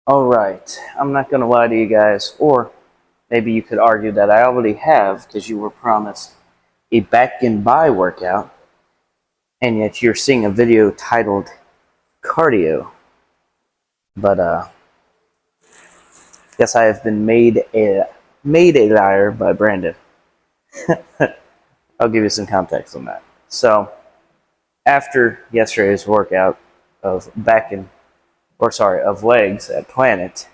Alright, I'm not gonna lie to you guys, or maybe you could argue that I already have because you were promised a back and by workout, and yet you're seeing a video titled cardio. But guess I have been made a liar by Brandon. I'll give you some context on that. So after yesterday's workout of of legs at Planet,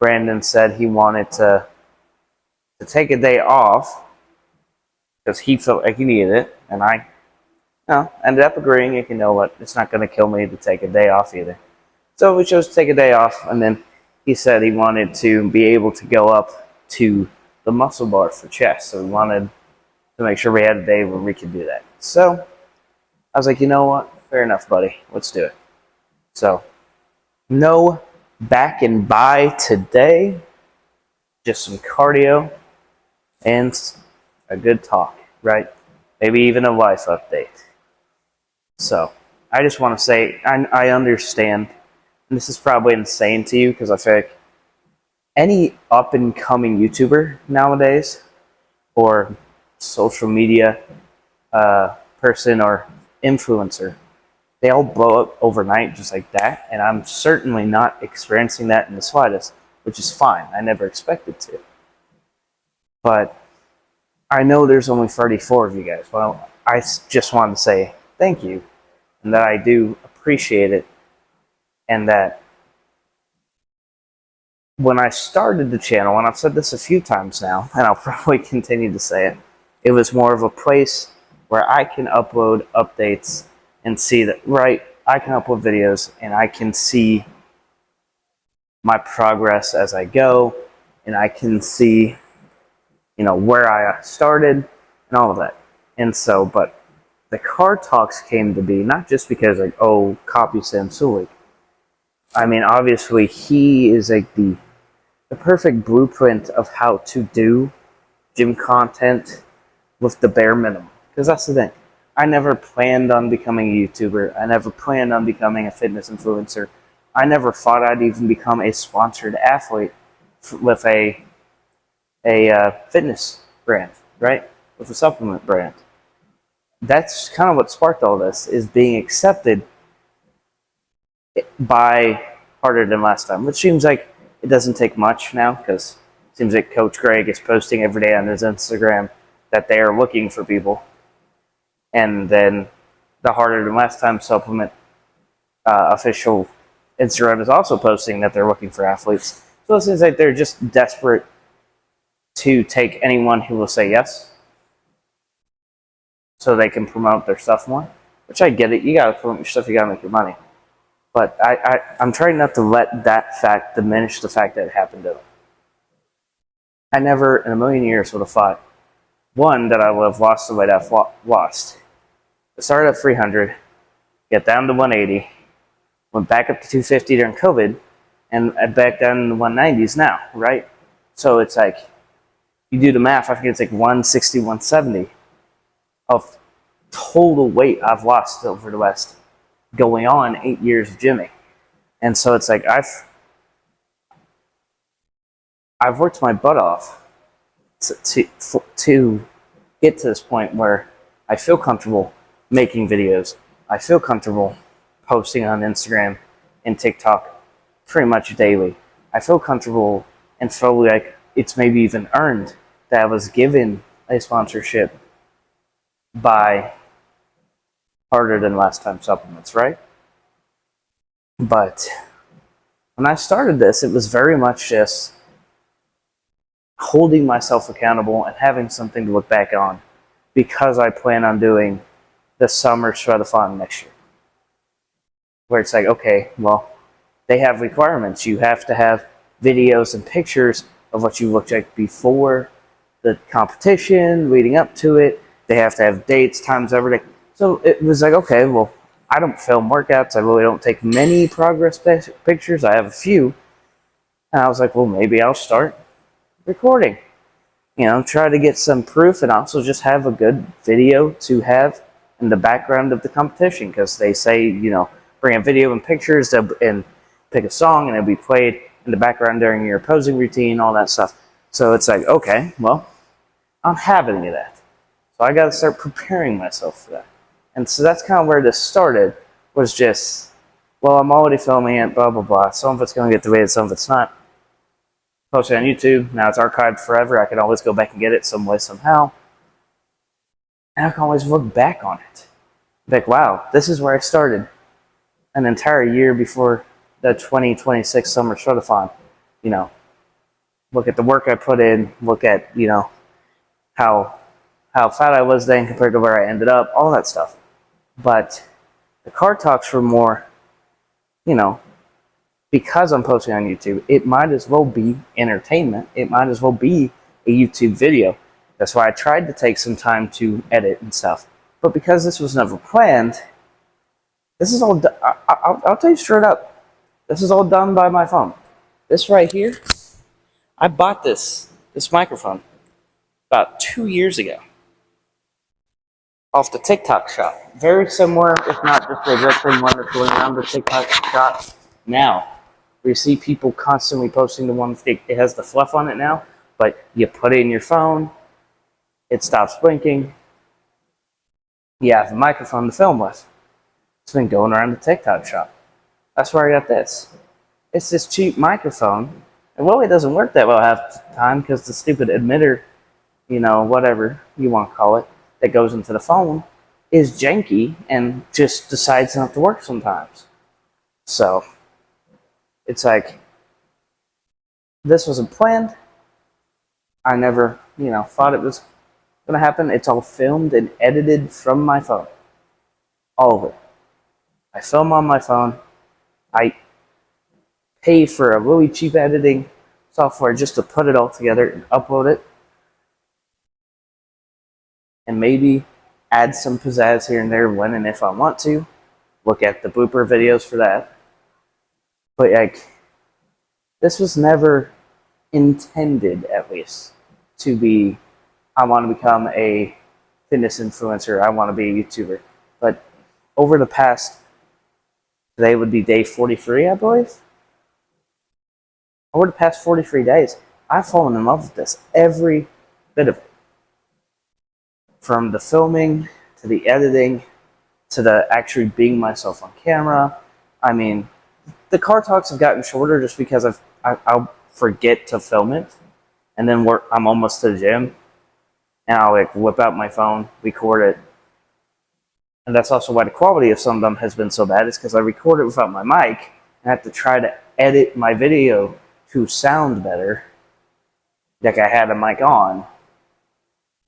Brandon said he wanted to take a day off because he felt like he needed it, and I ended up agreeing. You know what? It's not going to kill me to take a day off either. So we chose to take a day off, and then he said he wanted to be able to go up to the muscle bar for chest. So we wanted to make sure we had a day where we could do that. So I was like, you know what? Fair enough, buddy. Let's do it. So no back and by today, just some cardio and a good talk, right? Maybe even a life update. So I just want to say I understand, and this is probably insane to you because I feel like any up and coming YouTuber nowadays or social media person or influencer, they all blow up overnight just like that, and I'm certainly not experiencing that in the slightest, which is fine. I never expected to. But I know there's only 34 of you guys. Well, I just wanted to say thank you, and that I do appreciate it, and that when I started the channel, and I've said this a few times now, and I'll probably continue to say it, it was more of a place where I can upload updates and see that, right, I can upload videos and I can see my progress as I go, and I can see, where I started and all of that. And so, but the car talks came to be not just because, like, oh, copy Sam Sulek. I mean, obviously, he is like the perfect blueprint of how to do gym content with the bare minimum. Because that's the thing. I never planned on becoming a YouTuber. I never planned on becoming a fitness influencer. I never thought I'd even become a sponsored athlete with a fitness brand, right? With a supplement brand. That's kind of what sparked all this, is being accepted by Harder Than Last Time, which seems like it doesn't take much now, because it seems like Coach Greg is posting every day on his Instagram that they are looking for people. And then the Harder Than Last Time supplement official Instagram is also posting that they're looking for athletes. So it seems like they're just desperate to take anyone who will say yes so they can promote their stuff more, which I get it. You got to promote your stuff. You got to make your money. But I'm trying not to let that fact diminish the fact that it happened to them. I never in a million years would have thought, one, that I would have lost the weight I've lost. I started at 300, got down to 180, went back up to 250 during COVID, and back down in the 190s now, right? So it's like, you do the math, I think it's like 160, 170 of total weight I've lost over the last going on 8 years of gymming. And so it's like I've worked my butt off to get to this point where I feel comfortable making videos. I feel comfortable posting on Instagram and TikTok pretty much daily. I feel comfortable and feel like it's maybe even earned that I was given a sponsorship by Harder Than Last Time supplements, right? But when I started this, it was very much just holding myself accountable and having something to look back on, because I plan on doing the summer Shredathon next year. Where it's like, okay, well, they have requirements. You have to have videos and pictures of what you looked like before the competition, leading up to it. They have to have dates, times, everything. So it was like, okay, well, I don't film workouts. I really don't take many progress pictures. I have a few. And I was like, well, maybe I'll start recording. Try to get some proof and also just have a good video to have in the background of the competition, because they say, bring a video and pictures and pick a song and it'll be played in the background during your posing routine, all that stuff. So it's like, okay, well, I'm having that. So I got to start preparing myself for that. And so that's kind of where this started, was just, well, I'm already filming it, blah, blah, blah. Some of it's going to get deleted, some of it's not. Posted on YouTube, now it's archived forever. I can always go back and get it some way, somehow. And I can always look back on it. Like, wow, this is where I started an entire year before the 2026 Summer Shredathon. You know, look at the work I put in, look at, you know, how fat I was then compared to where I ended up, all that stuff. But the car talks were more, you know, because I'm posting on YouTube, it might as well be entertainment. It might as well be a YouTube video. That's why I tried to take some time to edit and stuff. But because this was never planned, this is all, I'll tell you straight up, this is all done by my phone. This right here, I bought this microphone about 2 years ago off the TikTok shop. Very similar, if not just the exact same one that's going around the TikTok shop now. We see people constantly posting the one, it has the fluff on it now, but you put it in your phone, it stops blinking, you have a microphone to film with. It's been going around the TikTok shop. That's where I got this. It's this cheap microphone, and well, it doesn't work that well half the time because the stupid emitter, you know, whatever you want to call it, that goes into the phone is janky and just decides not to work sometimes. So it's like, this wasn't planned. I never, you know, thought it was going to happen. It's all filmed and edited from my phone. All of it. I film on my phone. I pay for a really cheap editing software just to put it all together and upload it. And maybe add some pizzazz here and there when and if I want to. Look at the blooper videos for that. But like, this was never intended, at least, to be, I want to become a fitness influencer, I want to be a YouTuber. But over the past, today would be day 43, I believe. Over the past 43 days, I've fallen in love with this, every bit of it. From the filming, to the editing, to the actually being myself on camera. I mean, the car talks have gotten shorter just because I'll forget to film it, and then I'm almost to the gym, and I'll like whip out my phone, record it, and that's also why the quality of some of them has been so bad. Is because I record it without my mic, and I have to try to edit my video to sound better, like I had a mic on,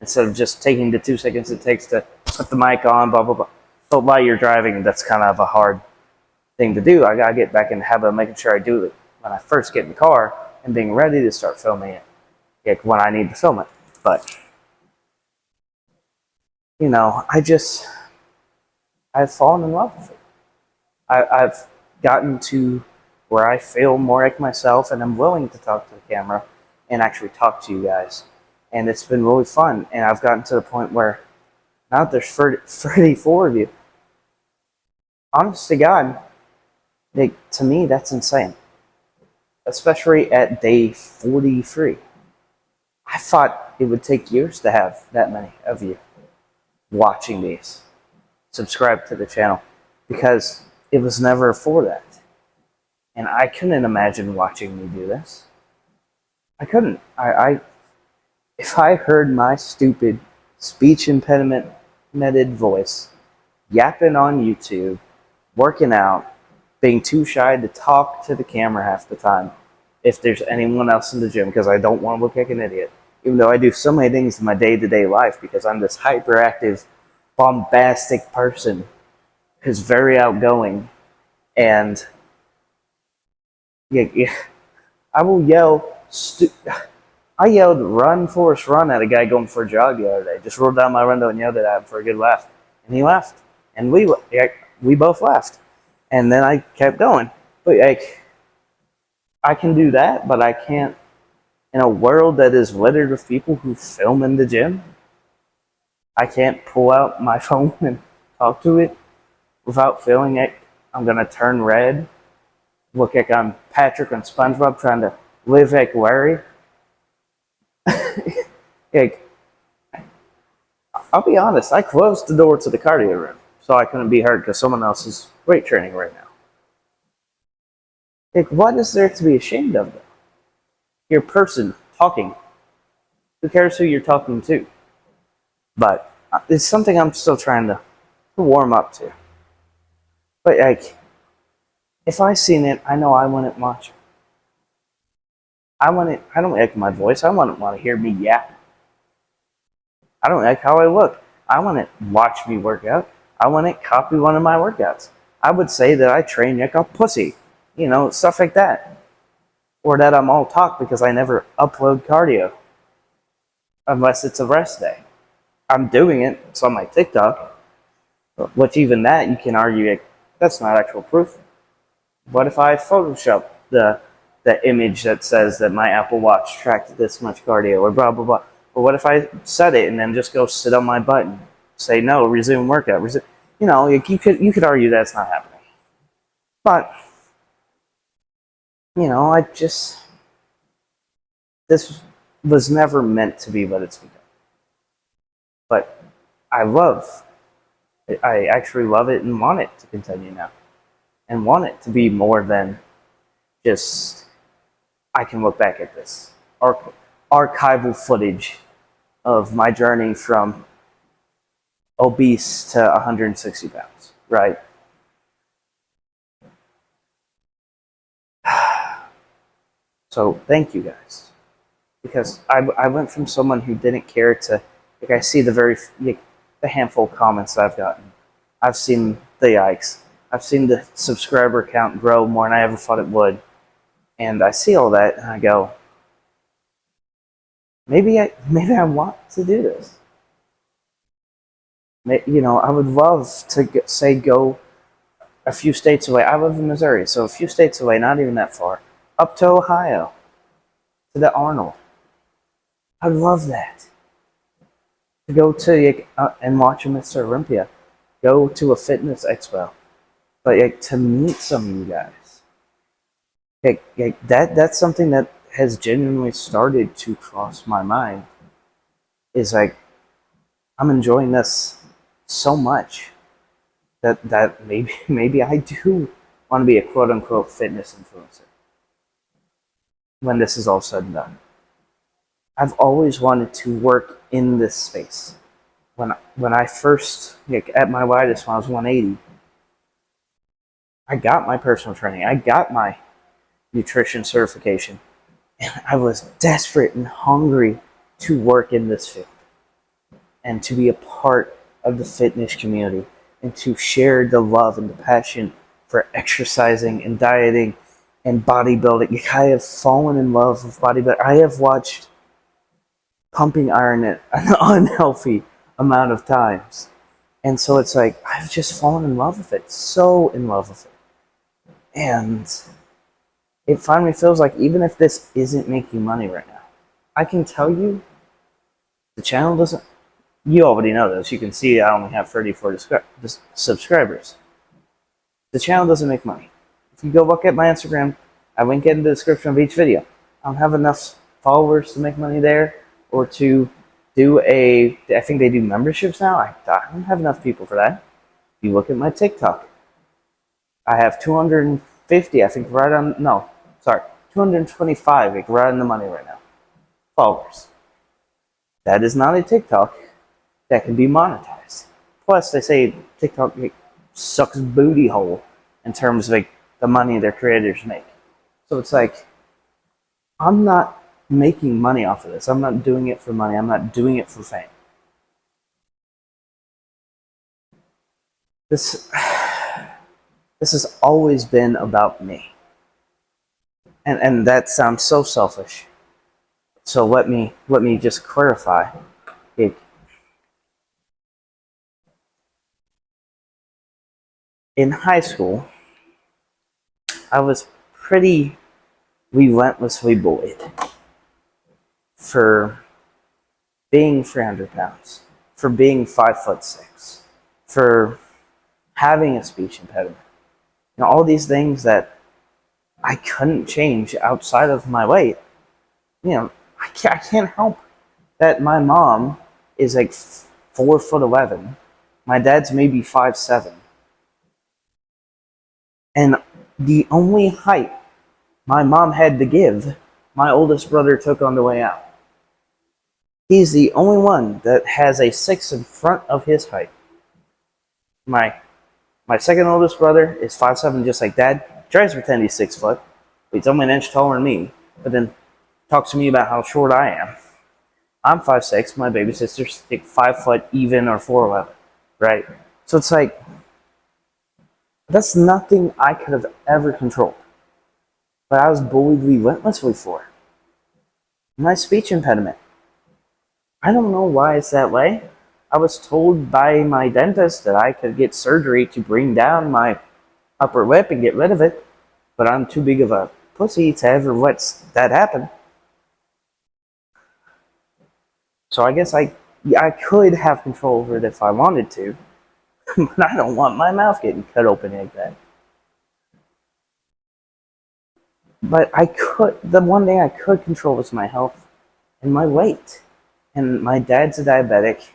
instead of just taking the 2 seconds it takes to put the mic on, blah blah blah. But while you're driving, that's kind of a hard thing to do. I gotta get back in the habit of making sure I do it when I first get in the car and being ready to start filming it, like when I need to film it. But you know, I've fallen in love with it. I've gotten to where I feel more like myself, and I'm willing to talk to the camera and actually talk to you guys, and it's been really fun. And I've gotten to the point where now that there's 34 of you, honest to God, like, to me, that's insane. Especially at day 43. I thought it would take years to have that many of you watching these, subscribe to the channel, because it was never for that. And I couldn't imagine watching me do this. I couldn't. If I heard my stupid speech impedimented voice yapping on YouTube, working out, being too shy to talk to the camera half the time, if there's anyone else in the gym, because I don't want to look like an idiot, even though I do so many things in my day-to-day life, because I'm this hyperactive, bombastic person who's very outgoing, and yeah, I will yell, I yelled "Run, Forrest, run" at a guy going for a jog the other day. Just rolled down my window and yelled at him for a good laugh. And he laughed. And we both laughed. And then I kept going. But like, I can do that, but I can't, in a world that is littered with people who film in the gym, I can't pull out my phone and talk to it without feeling like I'm going to turn red look like I'm Patrick on SpongeBob trying to live like Larry. Like, I'll be honest, I closed the door to the cardio room so I couldn't be heard because someone else is weight training right now. Like, what is there to be ashamed of, though? You're a person talking. Who cares who you're talking to? But it's something I'm still trying to warm up to. But, like, if I seen it, I know I wouldn't watch it. I don't like my voice. I wouldn't want to hear me yap. I don't like how I look. I wouldn't watch me work out. I wouldn't copy one of my workouts. I would say that I train like a pussy. Stuff like that. Or that I'm all talk because I never upload cardio. Unless it's a rest day. I'm doing it. It's on my TikTok. Which even that, you can argue, like, that's not actual proof. What if I Photoshop the image that says that my Apple Watch tracked this much cardio or blah, blah, blah? Or what if I set it and then just go sit on my butt and say, no, resume workout. You could argue that's not happening. But, this was never meant to be what it's become. But I actually love it and want it to continue now. And want it to be more than just, I can look back at this archival footage of my journey from obese to 160 pounds, right? So thank you guys. Because I went from someone who didn't care to, like, I see the handful of comments that I've gotten. I've seen the yikes. I've seen the subscriber count grow more than I ever thought it would. And I see all that and I go, maybe I want to do this. I would love to go a few states away. I live in Missouri, so a few states away, not even that far, up to Ohio, to the Arnold. I'd love that. To go to and watch a Mr. Olympia, go to a fitness expo, but to meet some of you guys. That's something that has genuinely started to cross my mind. Is like, I'm enjoying this so much that maybe I do want to be a quote unquote fitness influencer when this is all said and done. I've always wanted to work in this space. When I first, at my widest, when I was 180, I got my personal training. I got my nutrition certification. And I was desperate and hungry to work in this field and to be a part of the fitness community and to share the love and the passion for exercising and dieting and bodybuilding. I have fallen in love with bodybuilding. I have watched pumping iron an unhealthy amount of times. And so it's like, I've just fallen in love with it. So in love with it. And it finally feels like, even if this isn't making money right now, I can tell you, the channel doesn't, you already know this. You can see I only have 34 subscribers. The channel doesn't make money. If you go look at my Instagram, I link it in the description of each video. I don't have enough followers to make money there, or to do I think they do memberships now. I don't have enough people for that. If you look at my TikTok, I have 250, I think, 225, like, right in the money right now, followers. That is not a TikTok that can be monetized. Plus, they say TikTok sucks booty hole in terms of the money their creators make. So it's like, I'm not making money off of this. I'm not doing it for money. I'm not doing it for fame. This has always been about me. And that sounds so selfish. So let me just clarify. In high school, I was pretty relentlessly bullied for being 300 pounds, for being 5'6", for having a speech impediment. All these things that I couldn't change outside of my weight. I can't help that my mom is like 4'11". My dad's maybe 5'7". And the only height my mom had to give, my oldest brother took on the way out. He's the only one that has a 6 in front of his height. My my second oldest brother is 5'7", just like dad. Tries to pretend he's 6 foot. He's only an inch taller than me, but then talks to me about how short I am. I'm 5'6". My baby sister's like 5 foot even or 4'11", right? So it's like that's nothing I could have ever controlled, but I was bullied relentlessly for. My speech impediment. I don't know why it's that way. I was told by my dentist that I could get surgery to bring down my upper lip and get rid of it, but I'm too big of a pussy to ever let that happen. So I guess I could have control over it if I wanted to, but I don't want my mouth getting cut open like that. But the one thing I could control was my health and my weight. And my dad's a diabetic.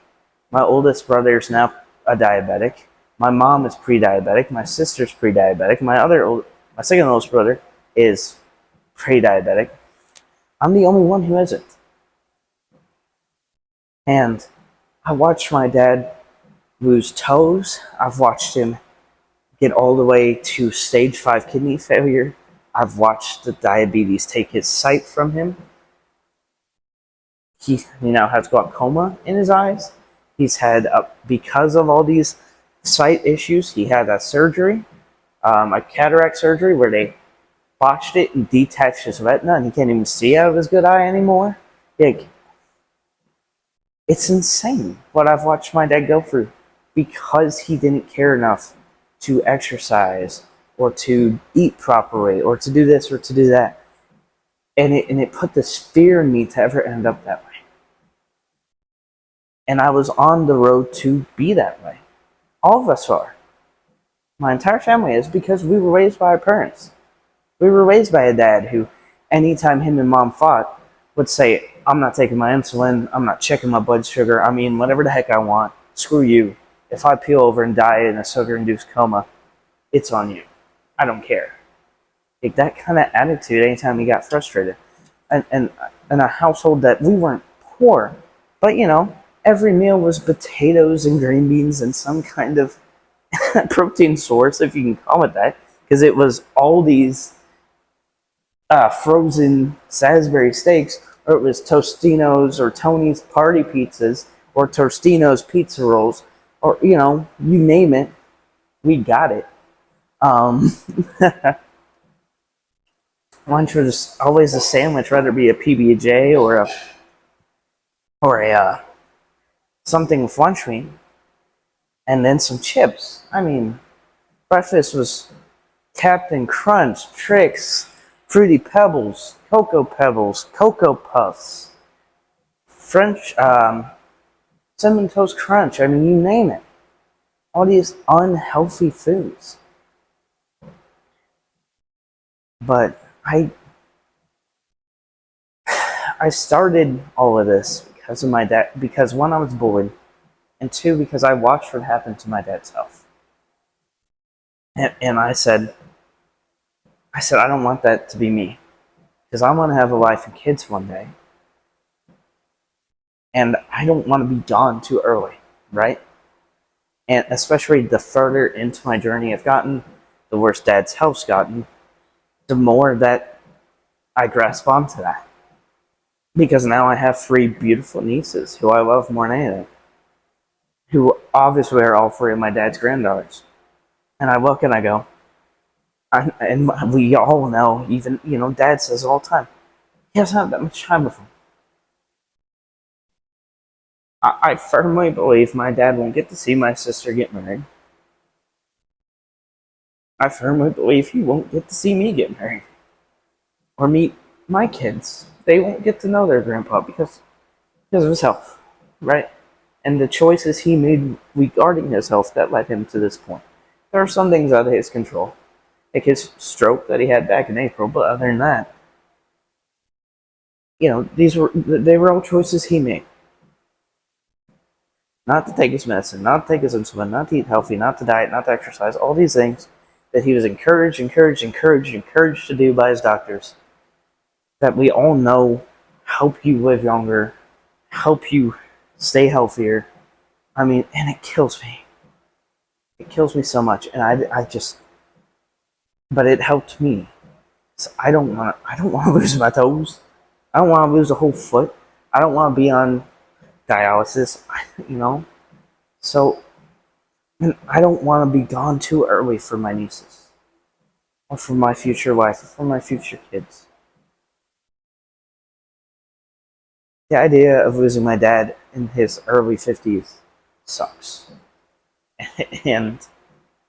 My oldest brother's now a diabetic. My mom is pre-diabetic. My sister's pre-diabetic. My second oldest brother is pre-diabetic. I'm the only one who isn't. And I watched my dad lose toes. I've watched him get all the way to stage 5 kidney failure. I've watched the diabetes take his sight from him. He now has glaucoma in his eyes. He's had, because of all these sight issues, he had a surgery, a cataract surgery, where they botched it and detached his retina, and he can't even see out of his good eye anymore. Like, it's insane what I've watched my dad go through because he didn't care enough to exercise or to eat properly or to do this or to do that. And it put this fear in me to ever end up that way. And I was on the road to be that way. All of us are. My entire family is, because we were raised by our parents. We were raised by a dad who, anytime him and mom fought, would say, I'm not taking my insulin, I'm not checking my blood sugar, I mean, whatever the heck I want, screw you. If I peel over and die in a sugar-induced coma, it's on you. I don't care. Like that kind of attitude anytime he got frustrated. And in a household that we weren't poor, but every meal was potatoes and green beans and some kind of protein source, if you can call it that, because it was all these frozen Salisbury steaks, or it was Tostino's or Tony's Party Pizzas, or Tostino's Pizza Rolls, or, you name it, we got it. Lunch was always a sandwich, whether it be a PB&J or a something with lunch meat, and then some chips. I mean, breakfast was Captain Crunch, Trix, Fruity Pebbles, Cocoa Puffs, French, Cinnamon Toast Crunch. I mean, you name it. All these unhealthy foods. But I started all of this because of my dad, because one, I was bullied, and two, because I watched what happened to my dad's health. And I said, I don't want that to be me, because I want to have a wife and kids one day, and I don't want to be gone too early, right? And especially the further into my journey I've gotten, the worse dad's health's gotten, the more that I grasp onto that. Because now I have 3 beautiful nieces who I love more than anything, who obviously are all 3 of my dad's granddaughters. And I look and I go, and we all know, even, dad says all the time, he hasn't had that much time with them. I firmly believe my dad won't get to see my sister get married. I firmly believe he won't get to see me get married. Or meet my kids. They won't get to know their grandpa because of his health, right? And the choices he made regarding his health that led him to this point. There are some things out of his control. like his stroke that he had back in April. But other than that, they were all choices he made. Not to take his medicine, not to take his insulin, not to eat healthy, not to diet, not to exercise, all these things that he was encouraged to do by his doctors, that we all know help you live longer, help you stay healthier. I mean, and it kills me. It kills me so much, and but it helped me. So I don't want to lose my toes. I don't want to lose a whole foot. I don't want to be on dialysis, So, and I don't want to be gone too early for my nieces, or for my future wife, or for my future kids. The idea of losing my dad in his early 50s sucks. And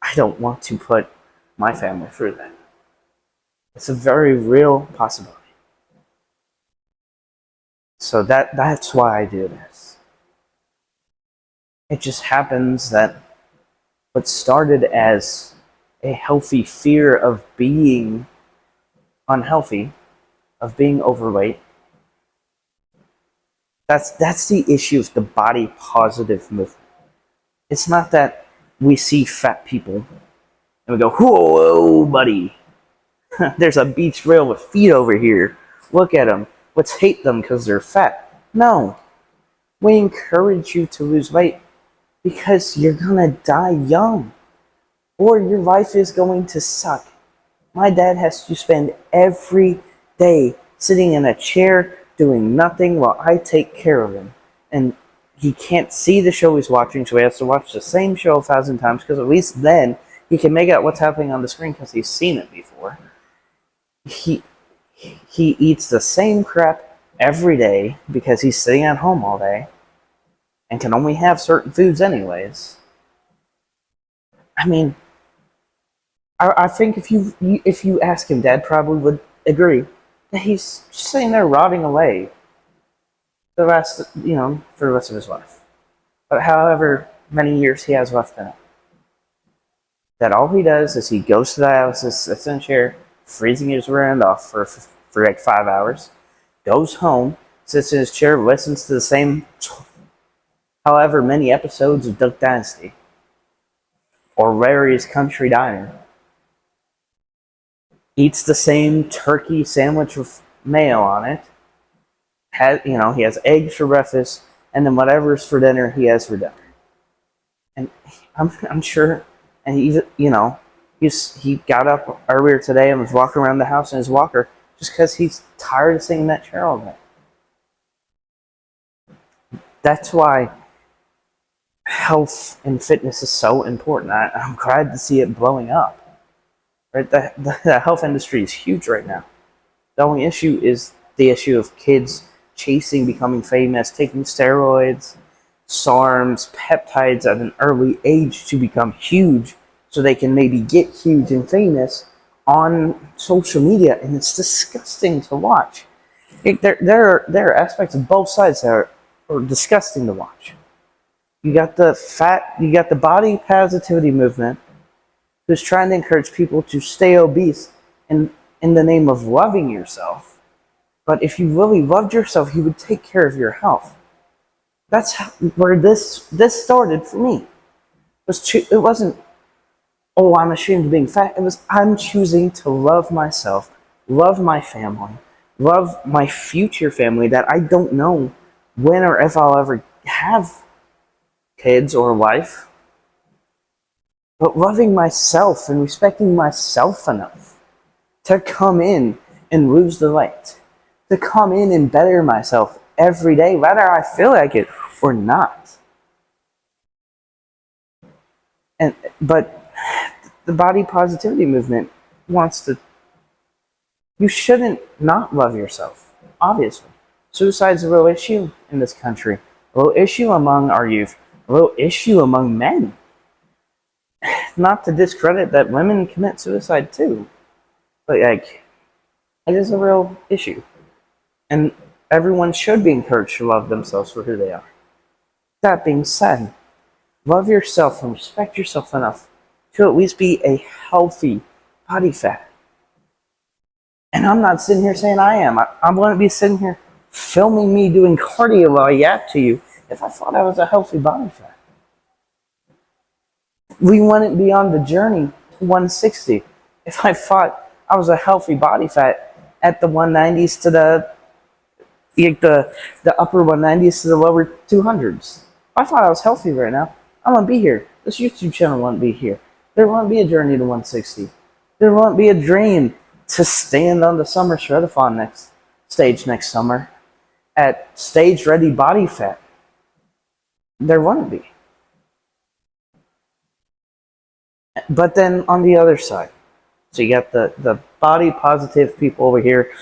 I don't want to put my family through that. It's a very real possibility. So that's why I do this. It just happens that what started as a healthy fear of being unhealthy, of being overweight, that's the issue of the body positive movement. It's not that we see fat people and we go, whoa, buddy, there's a beach rail with feet over here. Look at them. Let's hate them because they're fat. No. We encourage you to lose weight because you're going to die young. Or your life is going to suck. My dad has to spend every day sitting in a chair doing nothing while I take care of him. And he can't see the show he's watching, so he has to watch the same show 1,000 times because at least then he can make out what's happening on the screen because he's seen it before. He eats the same crap every day because he's sitting at home all day and can only have certain foods anyways. I mean, I think if you ask him, Dad probably would agree that he's just sitting there rotting away for the rest of his life. But however many years he has left in it. That all he does is he goes to dialysis, sits in a chair, freezing his rear end off for like 5 hours, goes home, sits in his chair, listens to the same however many episodes of Duck Dynasty or Larry's Country Diner, eats the same turkey sandwich with mayo on it, he has eggs for breakfast, and then whatever's for dinner, he has for dinner. And I'm sure, and he got up earlier today and was walking around the house in his walker just because he's tired of sitting in that chair all day. That's why health and fitness is so important. I'm glad to see it blowing up. Right, the health industry is huge right now. The only issue is the issue of kids chasing becoming famous, taking steroids, SARMs, peptides at an early age to become huge so they can maybe get huge and famous on social media, and it's disgusting to watch. There are aspects of both sides that are disgusting to watch. You got the body positivity movement who's trying to encourage people to stay obese in the name of loving yourself. But if you really loved yourself, you would take care of your health. That's where this started for me. It wasn't, oh, I'm ashamed of being fat. It was, I'm choosing to love myself, love my family, love my future family that I don't know when or if I'll ever have kids or a wife. But loving myself and respecting myself enough to come in and lose the weight, to come in and better myself every day, whether I feel like it or not. But the body positivity movement wants to. You shouldn't not love yourself, obviously. Suicide's a real issue in this country, a real issue among our youth, a real issue among men. Not to discredit that women commit suicide too, but it is a real issue. And everyone should be encouraged to love themselves for who they are. That being said, love yourself and respect yourself enough to at least be a healthy, body fat. And I'm not sitting here saying I am. I'm going to be sitting here filming me doing cardio while I yap to you if I thought I was a healthy body fat. We wouldn't be on the journey to 160 if I thought I was a healthy body fat at the 190s to the upper 190s to the lower 200s. If I thought I was healthy right now, I wouldn't be here. This YouTube channel wouldn't be here. There wouldn't be a journey to 160. There wouldn't be a dream to stand on the summer shredathon next summer at stage ready body fat. There wouldn't be. But then on the other side, so you got the body positive people over here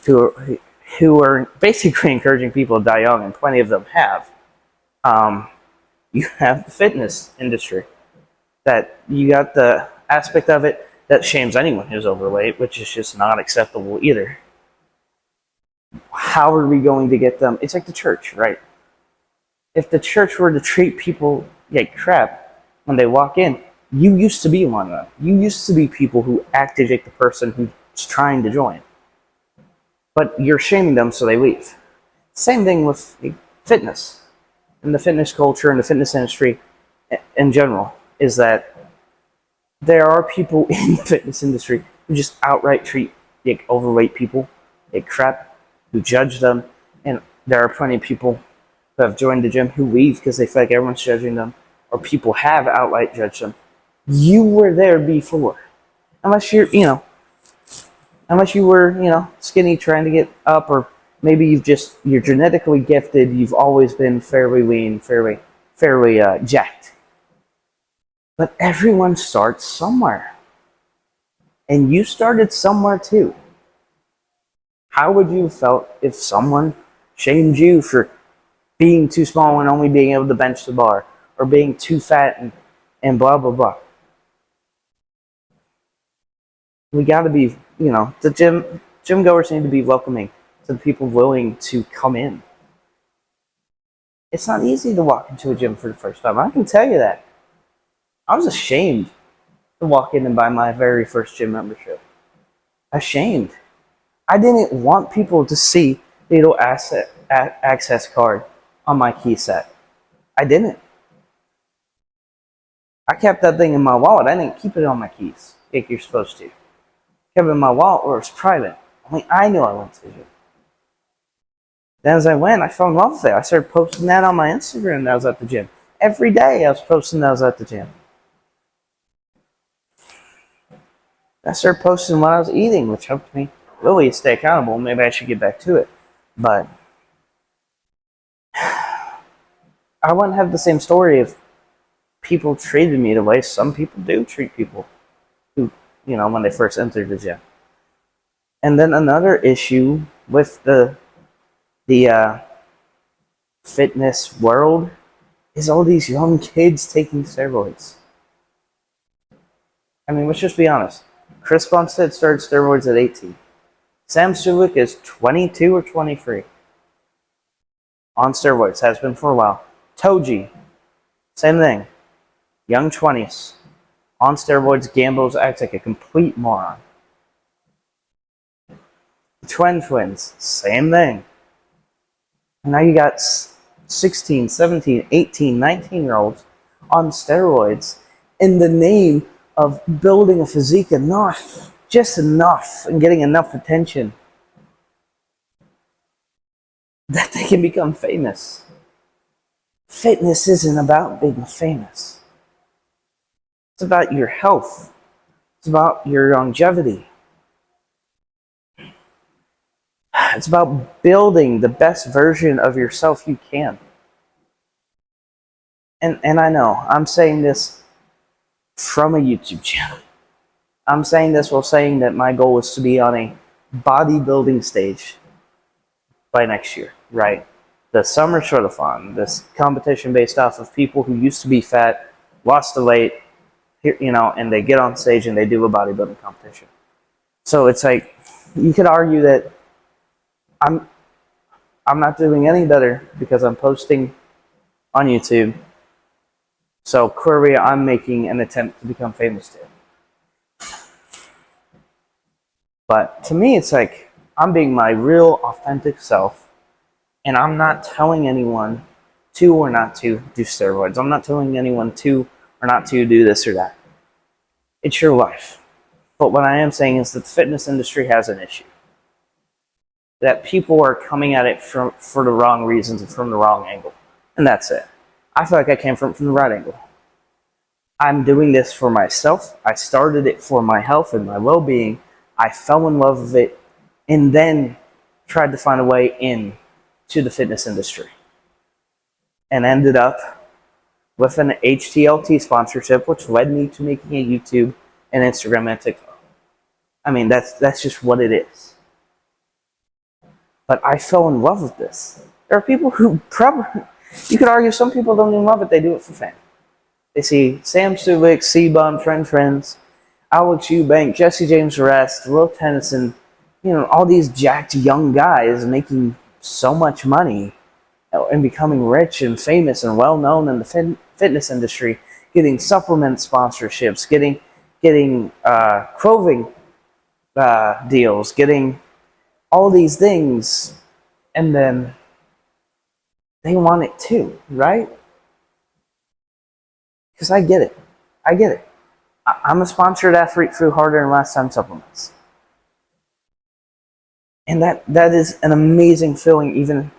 who are basically encouraging people to die young, and plenty of them have. You have the fitness industry, that you got the aspect of it that shames anyone who's overweight, which is just not acceptable either. How are we going to get them? It's like the church, right? If the church were to treat people like crap when they walk in, you used to be one of them. You used to be people who acted like the person who's trying to join. But you're shaming them, so they leave. Same thing with fitness. And the fitness culture and the fitness industry in general is that there are people in the fitness industry who just outright treat like overweight people like crap, who judge them, and there are plenty of people who have joined the gym who leave because they feel like everyone's judging them, or people have outright judged them. You were there before, unless you were skinny trying to get up, or maybe you're genetically gifted. You've always been fairly lean, fairly jacked. But everyone starts somewhere, and you started somewhere too. How would you have felt if someone shamed you for being too small and only being able to bench the bar, or being too fat and blah blah blah? We got to be, the gym goers need to be welcoming to the people willing to come in. It's not easy to walk into a gym for the first time. I can tell you that. I was ashamed to walk in and buy my very first gym membership. Ashamed. I didn't want people to see the little access card on my key set. I didn't. I kept that thing in my wallet. I didn't keep it on my keys like you're supposed to. Kept it in my wallet where it was private. Only I knew I went to the gym. Then as I went, I fell in love with it. I started posting that on my Instagram that I was at the gym. Every day I was posting that I was at the gym. I started posting what I was eating, which helped me really stay accountable. Maybe I should get back to it. But I wouldn't have the same story if people treated me the way some people do treat people who, when they first entered the gym. And then another issue with the fitness world is all these young kids taking steroids. I mean, let's just be honest. Chris Bumstead started steroids at 18. Sam Sulek is 22 or 23. On steroids, has been for a while. Toji, same thing. Young 20s. On steroids, gambles, acts like a complete moron. Twins, same thing. And now you got 16, 17, 18, 19-year-olds on steroids in the name of building a physique enough, just enough, and getting enough attention that they can become famous. Fitness isn't about being famous. It's about your health. It's about your longevity. It's about building the best version of yourself you can. And I know, I'm saying this from a YouTube channel. I'm saying this while saying that my goal is to be on a bodybuilding stage by next year, right? The Summer Shredathon, this competition based off of people who used to be fat, lost the weight, and they get on stage and they do a bodybuilding competition. So it's like, you could argue that I'm not doing any better because I'm posting on YouTube. So clearly I'm making an attempt to become famous too. But to me, it's like I'm being my real, authentic self, and I'm not telling anyone to or not to do steroids. I'm not telling anyone to or not to do this or that. It's your life. But what I am saying is that the fitness industry has an issue. That people are coming at it for the wrong reasons and from the wrong angle. And that's it. I feel like I came from the right angle. I'm doing this for myself. I started it for my health and my well-being. I fell in love with it and then tried to find a way in to the fitness industry. And ended up with an HTLT sponsorship, which led me to making a YouTube and Instagram and TikTok. I mean, that's just what it is. But I fell in love with this. There are people who probably, you could argue some people don't even love it, they do it for fame. They see Sam Sulek, C-Bum, Friends, Alex Eubank, Jesse James Rest, Will Tennyson, all these jacked young guys making so much money and becoming rich and famous and well-known in the fitness industry, getting supplement sponsorships, getting clothing deals, getting all these things, and then they want it too, right? Because I get it. I'm a sponsored athlete through Harder and Last Time supplements, and that is an amazing feeling. Even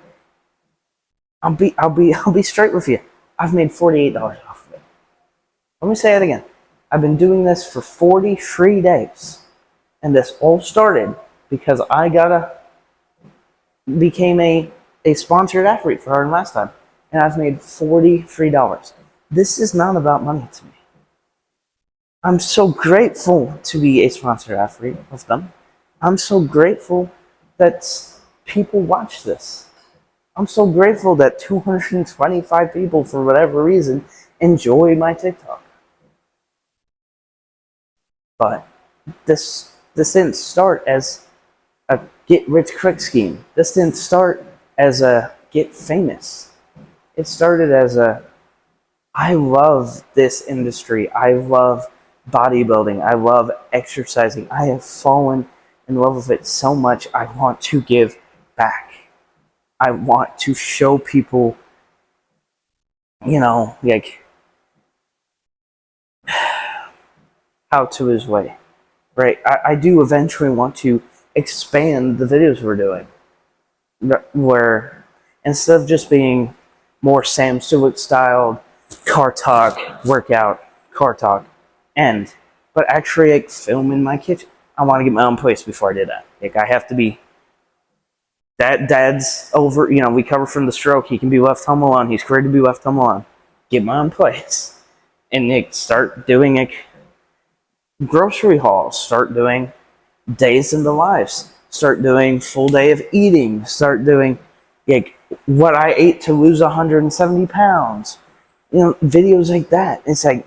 I'll be straight with you. I've made $48 off of it. Let me say it again. I've been doing this for 43 days, and this all started because I became a sponsored athlete for Harder and Last Time, and I've made $43. This is not about money to me. I'm so grateful to be a sponsored athlete with them. I'm so grateful that people watch this. I'm so grateful that 225 people, for whatever reason, enjoy my TikTok. But this didn't start as a get-rich-quick scheme. This didn't start as a get famous. It started as I love this industry. I love bodybuilding. I love exercising. I have fallen in love with it so much. I want to give back. I want to show people, like how to lose weight, right? I do eventually want to expand the videos we're doing, where instead of just being more Sam Sulek styled car talk, workout, car talk, but actually like film in my kitchen. I want to get my own place before I did that. Like I have to be. Dad's over. We cover from the stroke. He can be left home alone. He's ready to be left home alone. Get my own place, and start doing grocery hauls. Start doing days in the lives. Start doing full day of eating. Start doing what I ate to lose 170 pounds. Videos like that. It's like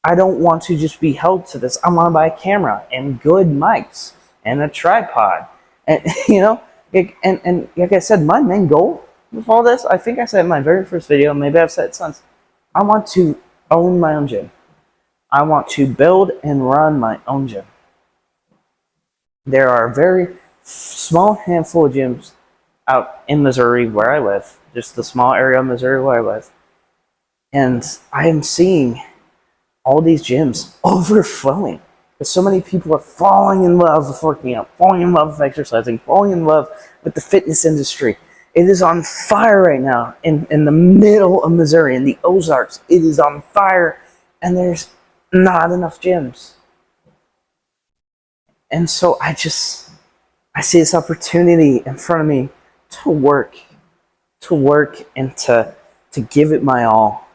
I don't want to just be held to this. I want to buy a camera and good mics and a tripod, and and like I said, my main goal with all this, I think I said in my very first video, maybe I've said it since, I want to own my own gym. I want to build and run my own gym. There are a very small handful of gyms out in Missouri where I live, just the small area of Missouri where I live, and I am seeing all these gyms overflowing. Because so many people are falling in love with working out, falling in love with exercising, falling in love with the fitness industry. It is on fire right now in the middle of Missouri, in the Ozarks. It is on fire, and there's not enough gyms. And so I see this opportunity in front of me to work and to give it my all,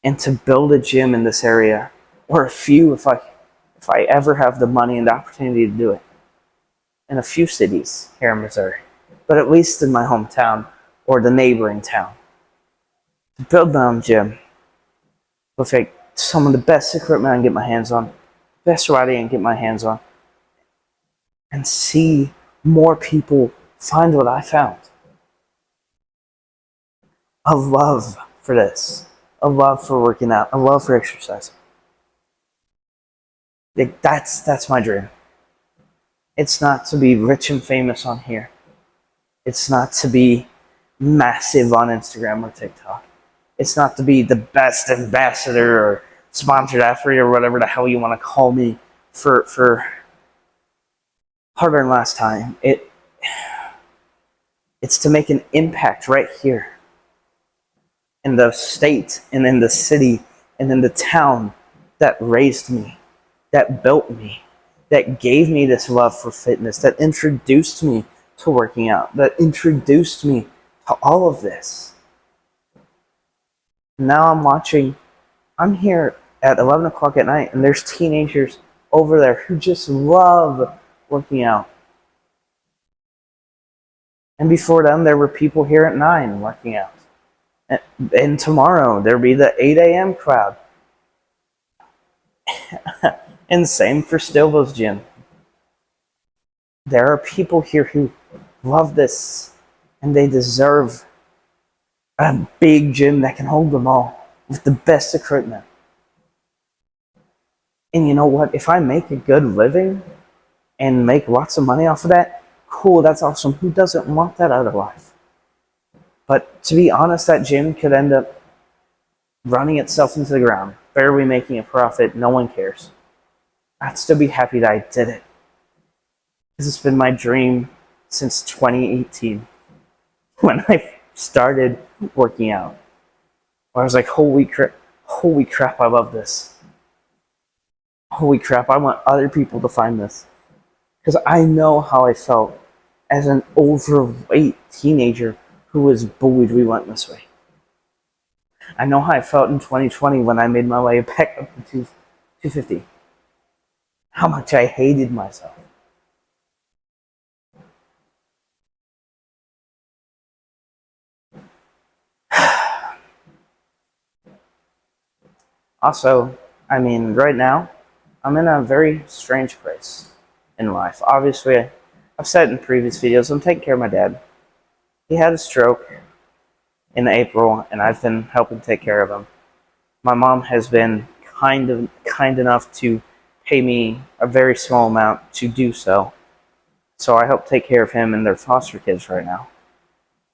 and to build a gym in this area, or a few if I ever have the money and the opportunity to do it, in a few cities here in Missouri, but at least in my hometown or the neighboring town. To build my own gym with some of the best equipment I can get my hands on, best riding I can get my hands on, and see more people find what I found. A love for this, a love for working out, a love for exercising. That's my dream. It's not to be rich and famous on here. It's not to be massive on Instagram or TikTok. It's not to be the best ambassador or sponsored athlete or whatever the hell you want to call me for harder than last time. It's to make an impact right here in the state and in the city and in the town that raised me, that built me, that gave me this love for fitness, that introduced me to working out, that introduced me to all of this. Now I'm here at 11 o'clock at night, and there's teenagers over there who just love working out. And before them, there were people here at 9 working out. And tomorrow, there'll be the 8 a.m. crowd. And same for Stilvo's gym. There are people here who love this, and they deserve a big gym that can hold them all with the best equipment. And you know what? If I make a good living and make lots of money off of that, cool, that's awesome. Who doesn't want that out of life? But to be honest, that gym could end up running itself into the ground, barely making a profit. No one cares. I'd still be happy that I did it. Because it's been my dream since 2018 when I started working out. I was like, holy crap, I love this. Holy crap, I want other people to find this. Because I know how I felt as an overweight teenager who was bullied relentlessly. I know how I felt in 2020 when I made my way back up to 250. How much I hated myself. Also, I mean, right now, I'm in a very strange place in life. Obviously, I've said in previous videos, I'm taking care of my dad. He had a stroke in April, and I've been helping take care of him. My mom has been kind enough to pay me a very small amount to do so. So I help take care of him and their foster kids right now.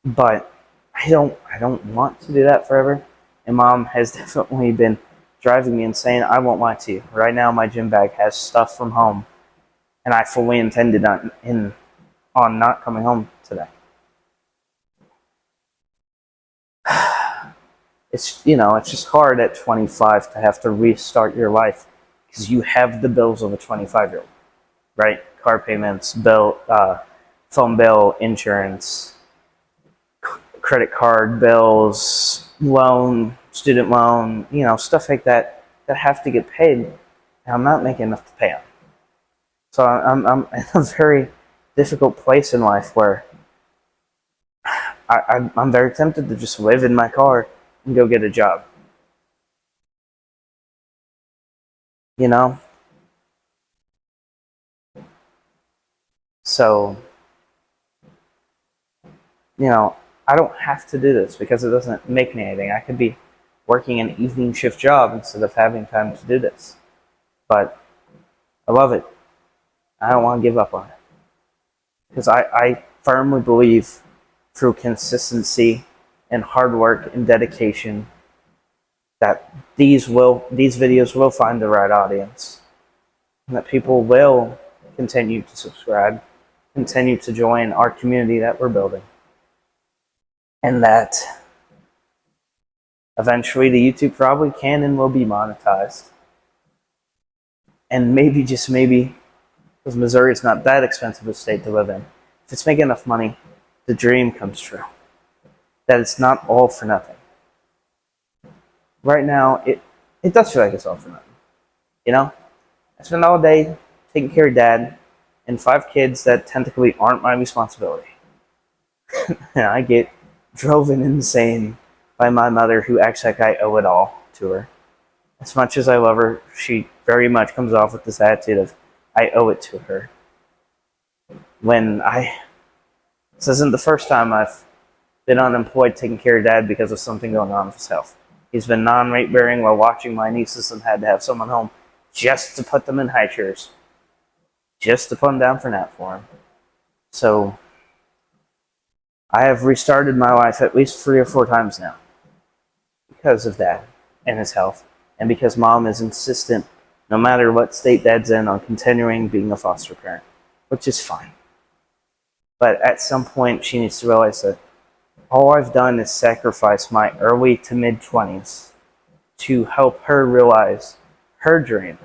But I don't want to do that forever. And Mom has definitely been driving me insane. I won't lie to you. Right now, my gym bag has stuff from home, and I fully intended on not coming home today. It's just hard at 25 to have to restart your life because you have the bills of a 25-year-old, right? Car payments, phone bill, insurance, credit card bills, loan, student loan, stuff like that have to get paid. And I'm not making enough to pay them. So I'm in a very difficult place in life where I'm very tempted to just live in my car and go get a job. So, I don't have to do this because it doesn't make me anything. I could be working an evening shift job instead of having time to do this. But I love it. I don't want to give up on it. Because I firmly believe through consistency and hard work and dedication that these videos will find the right audience. And that people will continue to subscribe, continue to join our community that we're building. And that eventually the YouTube probably can and will be monetized. And maybe, just maybe, because Missouri is not that expensive a state to live in, if it's making enough money, the dream comes true. That it's not all for nothing. Right now, it does feel like it's all for nothing. I spend all day taking care of Dad and 5 kids that technically aren't my responsibility. And I get driven insane by my mother, who acts like I owe it all to her. As much as I love her, she very much comes off with this attitude of, I owe it to her. This isn't the first time I've been unemployed taking care of Dad because of something going on with his health. He's been non-weight bearing while watching my nieces and had to have someone home just to put them in high chairs. just to put him down for nap for him. So I have restarted my life at least 3 or 4 times now because of Dad and his health, and because Mom is insistent, no matter what state Dad's in, on continuing being a foster parent, which is fine. But at some point, she needs to realize that all I've done is sacrifice my early to mid-20s to help her realize her dream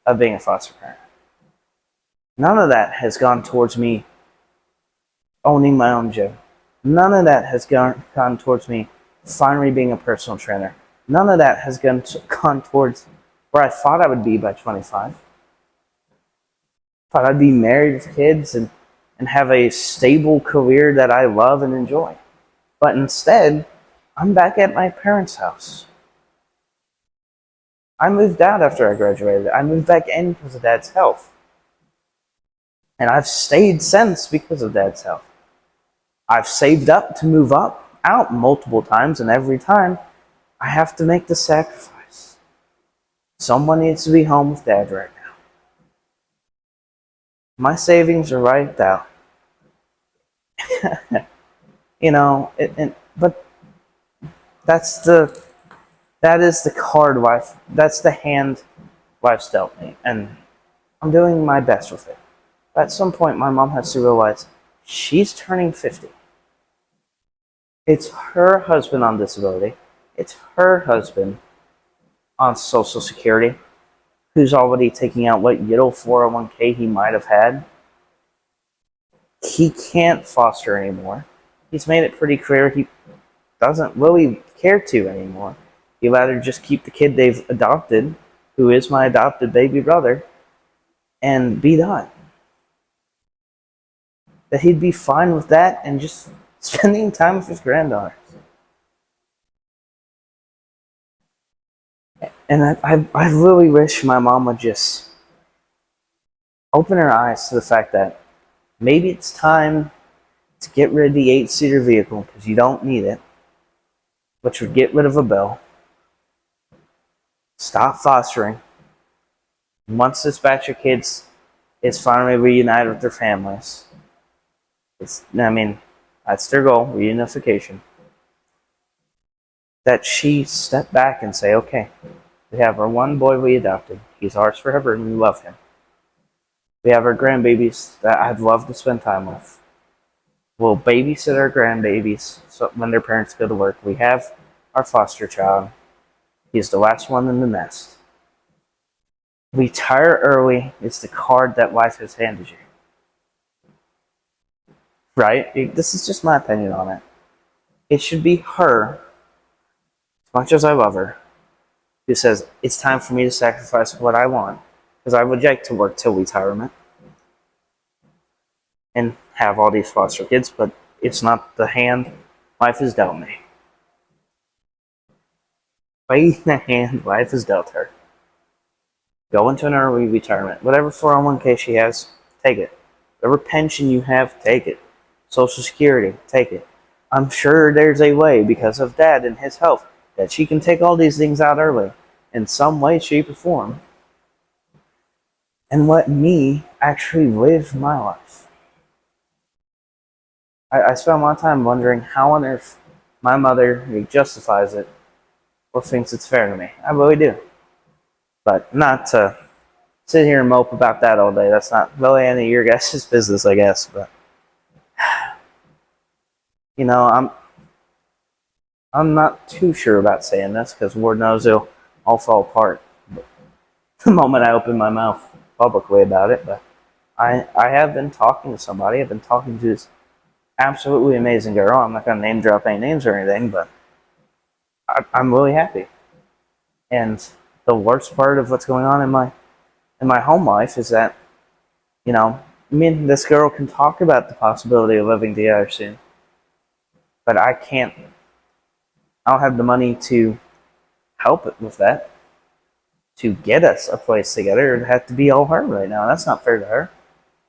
of being a foster parent. None of that has gone towards me owning my own gym. None of that has gone towards me finally being a personal trainer. None of that has gone towards where I thought I would be by 25. Thought I'd be married with kids and have a stable career that I love and enjoy. But instead, I'm back at my parents' house. I moved out after I graduated. I moved back in because of Dad's health. And I've stayed since because of Dad's health. I've saved up to move out multiple times, and every time I have to make the sacrifice. Someone needs to be home with Dad right now. My savings are wiped out. But that is the card life. That's the hand life's dealt me, and I'm doing my best with it. But at some point, my mom has to realize she's turning 50. It's her husband on disability. It's her husband on Social Security, who's already taking out what little 401k he might have had. He can't foster anymore. He's made it pretty clear he doesn't really care to anymore. He'd rather just keep the kid they've adopted, who is my adopted baby brother, and be done. That he'd be fine with that and just spending time with his granddaughters. And I really wish my mom would just open her eyes to the fact that maybe it's time to get rid of the 8-seater vehicle because you don't need it, which would get rid of a bill. Stop fostering. Once this batch of kids is finally reunited with their families, that's their goal, reunification. That she step back and say, okay, we have our one boy we adopted. He's ours forever and we love him. We have our grandbabies that I'd love to spend time with. We'll babysit our grandbabies so when their parents go to work. We have our foster child. He's the last one in the nest. Retire early is the card that life has handed you. Right? This is just my opinion on it. It should be her, as much as I love her, who says, it's time for me to sacrifice what I want, because I would like to work till retirement and have all these foster kids, but it's not the hand life has dealt me. Play the hand life has dealt her. Go into an early retirement. Whatever 401k she has, take it. Whatever pension you have, take it. Social Security, take it. I'm sure there's a way, because of Dad and his health, that she can take all these things out early in some way, shape, or form and let me actually live my life. I spent a lot of time wondering how on earth my mother justifies it or thinks it's fair to me. I really do. But not to sit here and mope about that all day. That's not really any of your guys' business, I guess. But I'm not too sure about saying this because Lord knows it'll all fall apart the moment I open my mouth publicly about it. But I have been talking to somebody. I've been talking to this absolutely amazing girl. I'm not going to name drop any names or anything, but I'm really happy. And the worst part of what's going on in my home life is that, me and this girl can talk about the possibility of living together soon, but I can't. I don't have the money to help it with that. To get us a place together, it'd have to be all her right now. That's not fair to her.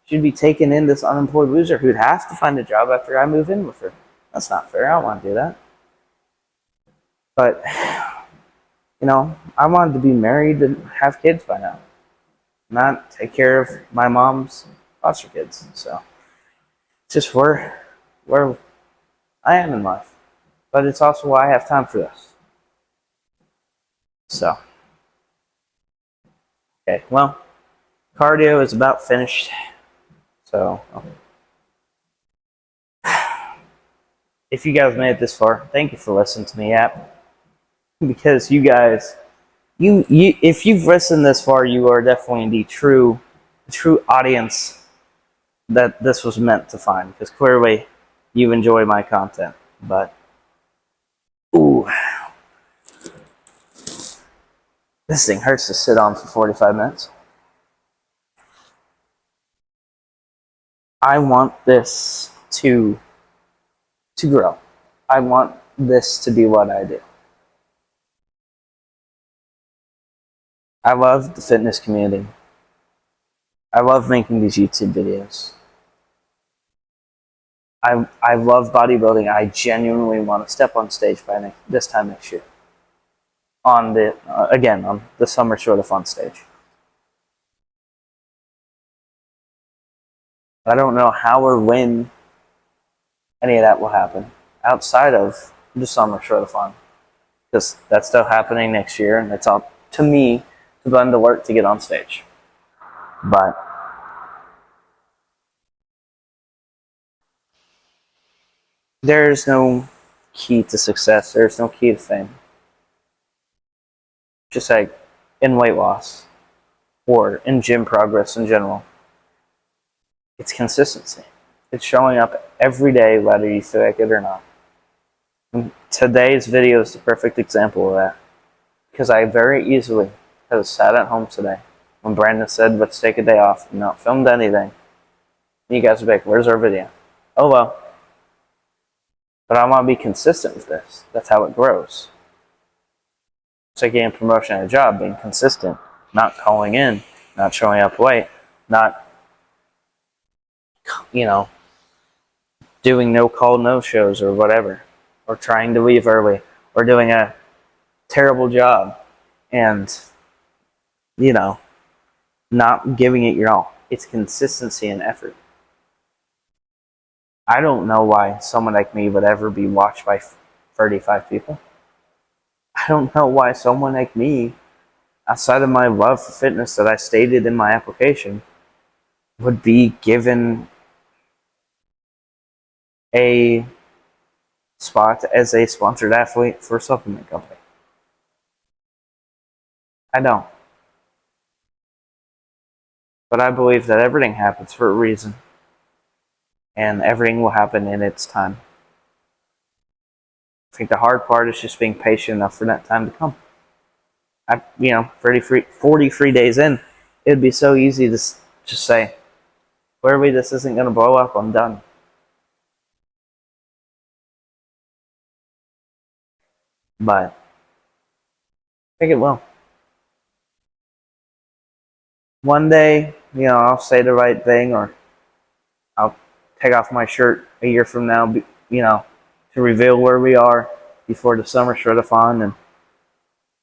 She'd be taking in this unemployed loser who'd have to find a job after I move in with her. That's not fair. I don't want to do that. But, I wanted to be married and have kids by now. not take care of my mom's foster kids. So it's just where I am in life. But it's also why I have time for this. So, okay, well, cardio is about finished. So, if you guys made it this far, thank you for listening to me, App. Because you guys, if you've listened this far, you are definitely the true audience that this was meant to find. Because clearly, you enjoy my content. But, ooh, this thing hurts to sit on for 45 minutes. I want this to grow. I want this to be what I do. I love the fitness community. I love making these YouTube videos. I love bodybuilding. I genuinely want to step on stage by this time next year. On the Summer Sort of Fun stage. I don't know how or when any of that will happen outside of the Summer Sort of Fun. Because that's still happening next year, and it's up to me to blend the work to get on stage. But there's no key to success. There's no key to fame. Just like in weight loss or in gym progress in general, it's consistency. It's showing up every day, whether you feel like it or not. And today's video is the perfect example of that. Because I very easily have sat at home today when Brandon said, let's take a day off and not filmed anything. And you guys are like, where's our video? Oh well. But I want to be consistent with this. That's how it grows. It's like getting a promotion at a job, being consistent, not calling in, not showing up late, not, doing no call, no shows or whatever, or trying to leave early, or doing a terrible job and, not giving it your all. It's consistency and effort. I don't know why someone like me would ever be watched by 35 people. I don't know why someone like me, outside of my love for fitness that I stated in my application, would be given a spot as a sponsored athlete for a supplement company. I don't. But I believe that everything happens for a reason. And everything will happen in its time. I think the hard part is just being patient enough for that time to come. 43 days in, it'd be so easy to just say, clearly this isn't going to blow up, I'm done. But I think it will. One day, I'll say the right thing, or I'll take off my shirt a year from now, to reveal where we are before the Summer Shred-a-thon, and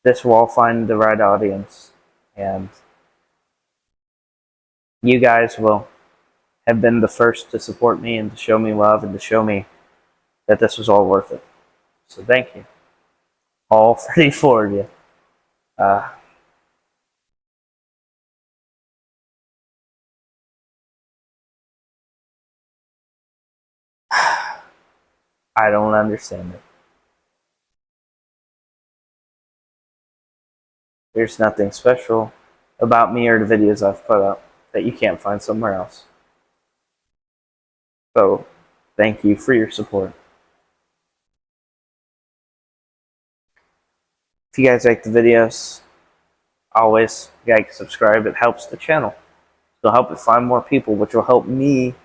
this will all find the right audience. And you guys will have been the first to support me and to show me love and to show me that this was all worth it. So thank you. All 34 of you. I don't understand it. There's nothing special about me or the videos I've put up that you can't find somewhere else. So, thank you for your support. If you guys like the videos, always like, subscribe. It helps the channel. It'll help it find more people, which will help me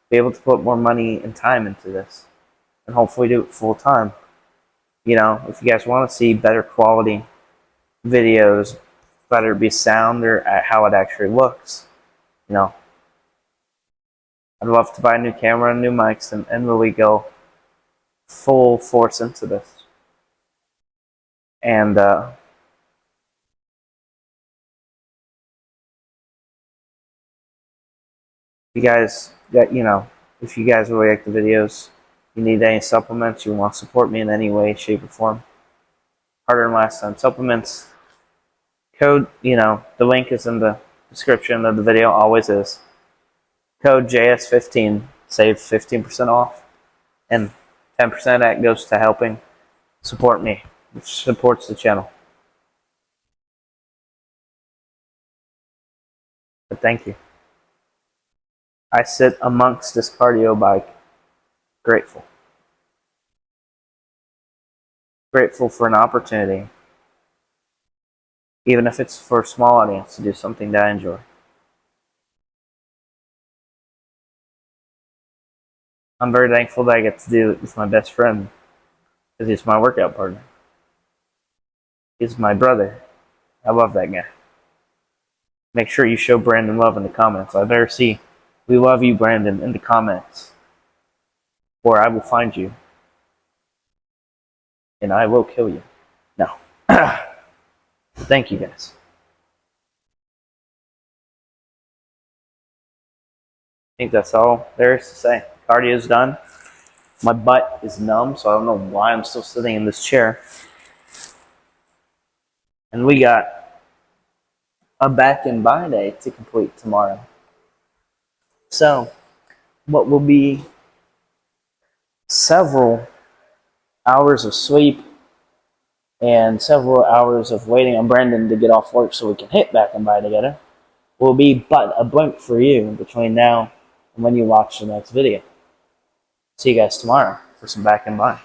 be able to put more money and time into this, and hopefully do it full time. If you guys want to see better quality videos, whether it be sound or how it actually looks, I'd love to buy a new camera and new mics and really go full force into this. And you guys got, if you guys really like the videos, you need any supplements, you want to support me in any way, shape, or form, harder than last time. Supplements, code, the link is in the description of the video, always is. Code JS15, save 15% off, and 10% of that goes to helping support me, which supports the channel. But thank you. I sit amongst this cardio bike, grateful. Grateful for an opportunity, even if it's for a small audience, to do something that I enjoy. I'm very thankful that I get to do it with my best friend, because he's my workout partner. He's my brother. I love that guy. Make sure you show Brandon love in the comments. I better see "We love you, Brandon" in the comments, or I will find you and I will kill you. No. Thank you, guys. I think that's all there is to say. Cardio's done. My butt is numb, so I don't know why I'm still sitting in this chair. And we got a back and by day to complete tomorrow. So, what will be several hours of sleep and several hours of waiting on Brandon to get off work so we can hit back and by together will be but a blink for you between now and when you watch the next video. See you guys tomorrow for some back and by.